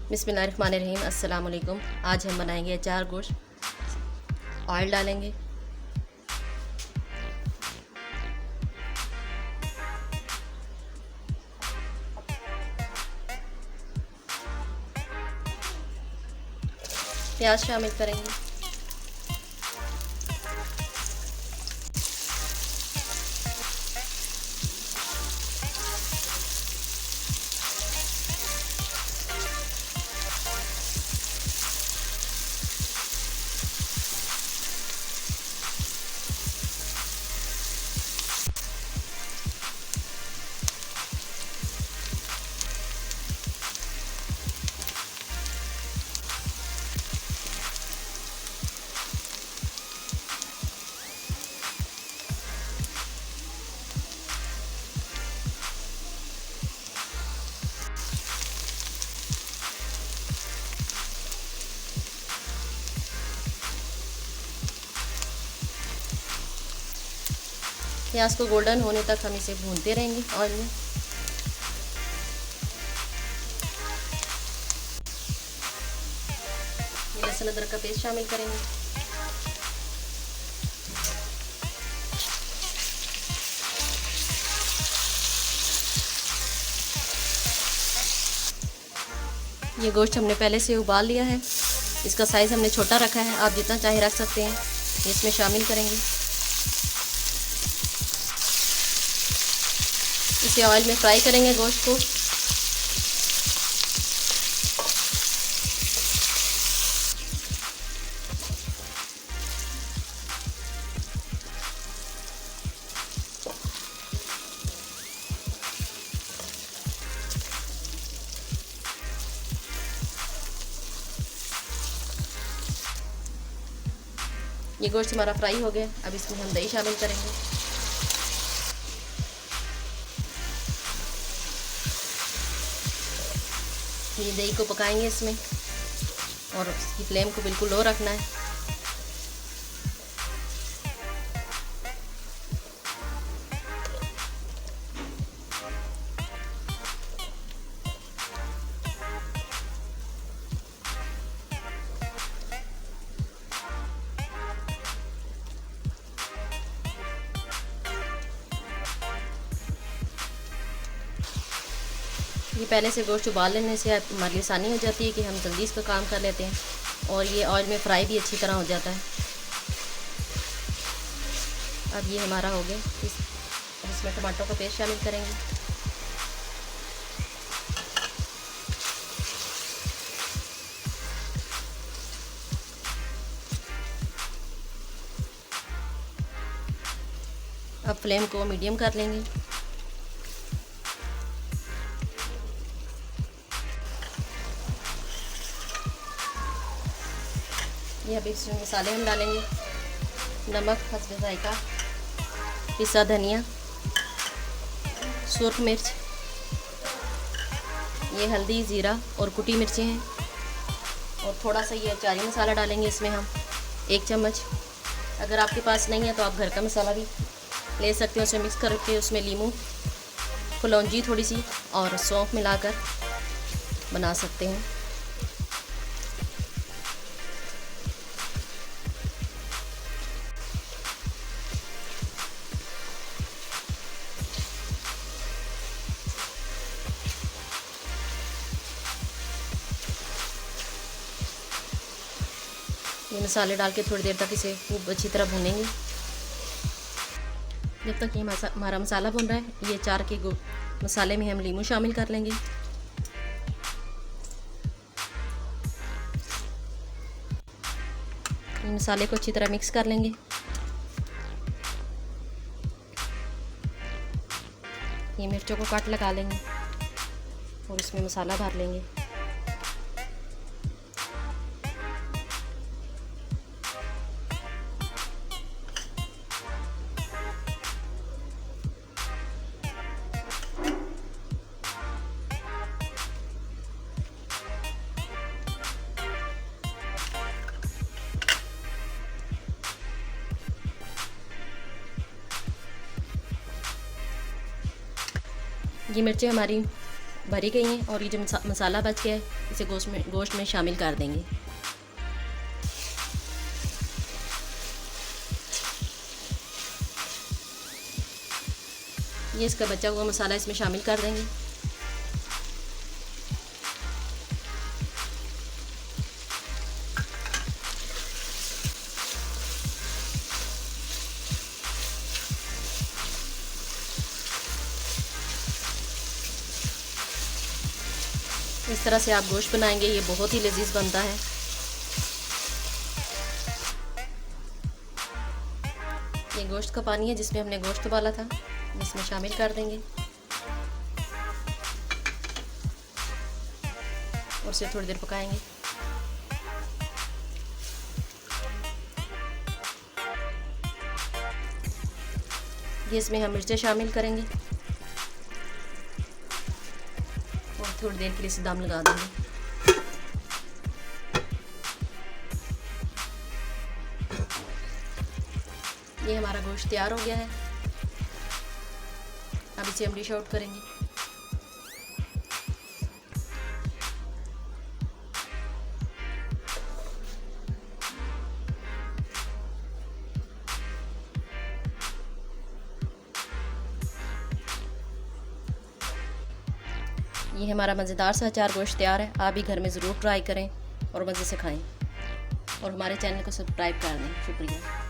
बिस्मिल्लाहिर्रहमानिर्रहीम। अस्सलाम वालेकुम। आज हम बनाएंगे अचार गोश्त। ऑयल डालेंगे, प्याज शामिल करेंगे, प्याज को गोल्डन होने तक हम इसे भूनते रहेंगे ऑयल में। ये लहसुन अदरक का पेस्ट शामिल करेंगे, ये गोश्त हमने पहले से उबाल लिया है। इसका साइज़ हमने छोटा रखा है, आप जितना चाहे रख सकते हैं। इसमें शामिल करेंगे, इसे ऑयल में फ्राई करेंगे गोश्त को। ये गोश्त हमारा फ्राई हो गया। अब इसमें हम दही शामिल करेंगे, ये दही को पकाएंगे इसमें, और इसकी फ्लेम को बिल्कुल लो रखना है। ये पहले से गोश्त उबाल लेने से हमारे लिए आसानी हो जाती है कि हम जल्दी इसका काम कर लेते हैं, और ये ऑयल में फ्राई भी अच्छी तरह हो जाता है। अब ये हमारा हो गया। इसमें टमाटर का पेस्ट शामिल करेंगे, अब फ्लेम को मीडियम कर लेंगे। ये अभी इसमें मसाले हम डालेंगे, नमक हस्बे जायका, पिसा धनिया, सुर्ख मिर्च, ये हल्दी, ज़ीरा और कुटी मिर्चें हैं, और थोड़ा सा ये अचारी मसाला डालेंगे इसमें हम 1 चम्मच। अगर आपके पास नहीं है तो आप घर का मसाला भी ले सकते हैं, उसे मिक्स करके उसमें लीमू, कलौंजी थोड़ी सी और सौंफ मिलाकर बना सकते हैं। ये मसाले डाल के थोड़ी देर तक इसे खूब अच्छी तरह भूनेंगे। जब तक ये हमारा मसाला भून रहा है, ये अचार के मसाले में हम लीमू शामिल कर लेंगे। ये मसाले को अच्छी तरह मिक्स कर लेंगे। ये मिर्चों को काट लगा लेंगे और इसमें मसाला भर लेंगे। ये मिर्चें हमारी भरी गई हैं और ये जो मसाला बच गया है इसे गोश्त में शामिल कर देंगे। ये इसका बचा हुआ मसाला इसमें शामिल कर देंगे। इस तरह से आप गोश्त बनाएंगे, ये बहुत ही लजीज बनता है। ये गोश्त का पानी है जिसमें हमने गोश्त उबाला था, इसमें शामिल कर देंगे और इसे थोड़ी देर पकाएंगे। ये इसमें हम मिर्चें शामिल करेंगे और थोड़ी देर के लिए इसे दम लगा देंगे। ये हमारा गोश्त तैयार हो गया है। अब इसे हम डिश आउट करेंगे। ये हमारा मज़ेदार सा अचार गोश्त तैयार है। आप भी घर में ज़रूर ट्राई करें और मज़े से खाएं और हमारे चैनल को सब्सक्राइब कर दें। शुक्रिया।